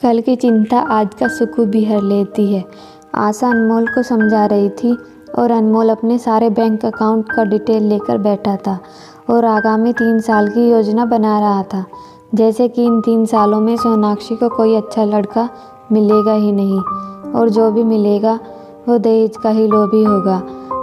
कल की चिंता आज का सुकून भी हर लेती है। आशा अनमोल को समझा रही थी और अनमोल अपने सारे बैंक अकाउंट का डिटेल लेकर बैठा था और आगामी 3 साल की योजना बना रहा था। जैसे कि इन 3 सालों में सोनाक्षी को कोई अच्छा लड़का मिलेगा ही नहीं और जो भी मिलेगा वो दहेज का ही लोभी होगा।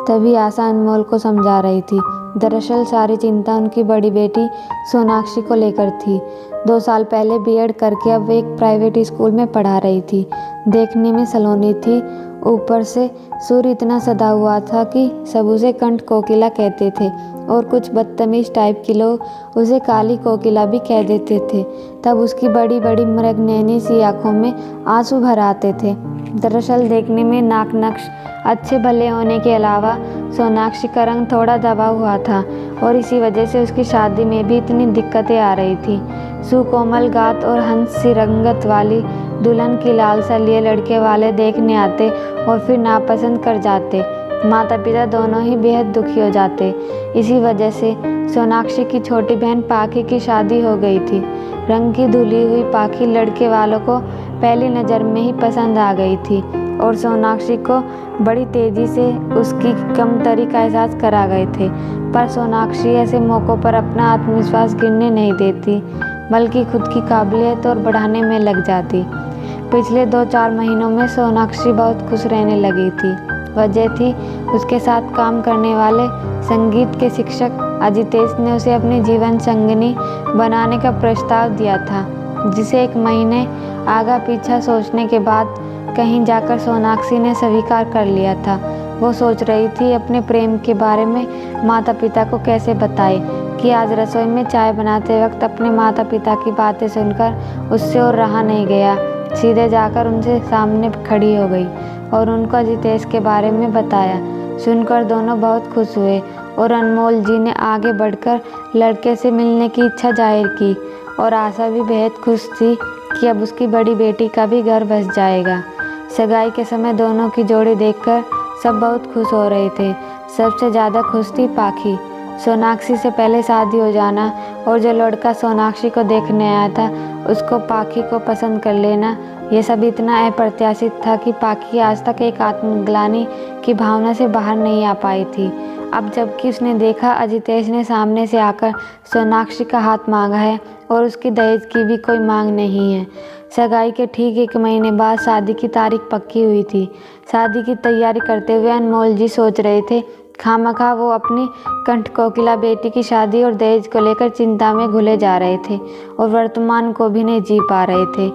तभी आशा अनमोल को समझा रही थी। दरअसल सारी चिंता उनकी बड़ी बेटी सोनाक्षी को लेकर थी। 2 साल पहले बीएड करके अब वे एक प्राइवेट स्कूल में पढ़ा रही थी। देखने में सलोनी थी, ऊपर से सूर्य इतना सदा हुआ था कि सब उसे कंठ कोकिला कहते थे और कुछ बदतमीज टाइप के लोग उसे काली कोकिला भी कह देते थे। तब उसकी बड़ी बड़ी मृगनयनी सी आंखों में आंसू भर आते थे। दरअसल देखने में नाक नक्श अच्छे भले होने के अलावा सोनाक्षी का रंग थोड़ा दबा हुआ था और इसी वजह से उसकी शादी में भी इतनी दिक्कतें आ रही थी। सुकोमल गात और हंस सी रंगत वाली दुल्हन की लालसा लिए लड़के वाले देखने आते और फिर नापसंद कर जाते। माता पिता दोनों ही बेहद दुखी हो जाते। इसी वजह से सोनाक्षी की छोटी बहन पाखी की शादी हो गई थी। रंग की धुली हुई पाखी लड़के वालों को पहली नज़र में ही पसंद आ गई थी और सोनाक्षी को बड़ी तेज़ी से उसकी कमतरी का एहसास करा गए थे। पर सोनाक्षी ऐसे मौक़ों पर अपना आत्मविश्वास गिरने नहीं देती, बल्कि खुद की काबिलियत और बढ़ाने में लग जाती। पिछले 2-4 महीनों में सोनाक्षी बहुत खुश रहने लगी थी। वजह थी उसके साथ काम करने वाले संगीत के शिक्षक अजितेश ने उसे अपनी जीवन संगिनी बनाने का प्रस्ताव दिया था, जिसे 1 महीने आगा पीछा सोचने के बाद कहीं जाकर सोनाक्षी ने स्वीकार कर लिया था। वो सोच रही थी अपने प्रेम के बारे में माता पिता को कैसे बताए कि आज रसोई में चाय बनाते वक्त अपने माता पिता की बातें सुनकर उससे और रहा नहीं गया। सीधे जाकर उनसे सामने खड़ी हो गई और उनको अजितेश के बारे में बताया। सुनकर दोनों बहुत खुश हुए और अनमोल जी ने आगे बढ़कर लड़के से मिलने की इच्छा जाहिर की और आशा भी बेहद खुश थी कि अब उसकी बड़ी बेटी का भी घर बस जाएगा। सगाई के समय दोनों की जोड़ी देखकर सब बहुत खुश हो रहे थे। सबसे ज़्यादा खुश थी पाखी। सोनाक्षी से पहले शादी हो जाना और जो लड़का सोनाक्षी को देखने आया था उसको पाखी को पसंद कर लेना, ये सब इतना अप्रत्याशित था कि पाखी आज तक एक आत्मग्लानि की भावना से बाहर नहीं आ पाई थी। अब जबकि उसने देखा अजितेश ने सामने से आकर सोनाक्षी का हाथ मांगा है और उसकी दहेज की भी कोई मांग नहीं है। सगाई के ठीक 1 महीने बाद शादी की तारीख पक्की हुई थी। शादी की तैयारी करते हुए अनमोल जी सोच रहे थे खामखा वो अपनी कंठ कोकिला बेटी की शादी और दहेज को लेकर चिंता में घुले जा रहे थे और वर्तमान को भी नहीं जी पा रहे थे।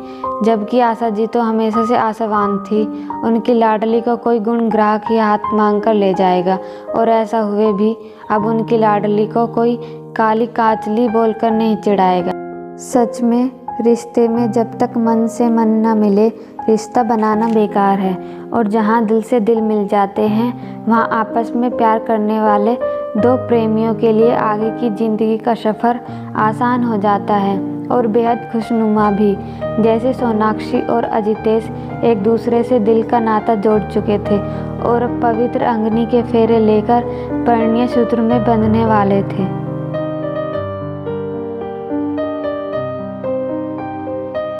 जबकि आशा जी तो हमेशा से आशावान थी, उनकी लाडली को कोई गुण ग्राहक ही हाथ मांग कर ले जाएगा और ऐसा हुए भी अब उनकी लाडली को कोई काली काचली बोलकर नहीं चिढ़ाएगा। सच में रिश्ते में जब तक मन से मन न मिले रिश्ता बनाना बेकार है और जहाँ दिल से दिल मिल जाते हैं वहाँ आपस में प्यार करने वाले 2 प्रेमियों के लिए आगे की ज़िंदगी का सफ़र आसान हो जाता है और बेहद खुशनुमा भी। जैसे सोनाक्षी और अजितेश एक दूसरे से दिल का नाता जोड़ चुके थे और अब पवित्र अंगनी के फेरे लेकर परिणय सूत्र में बंधने वाले थे।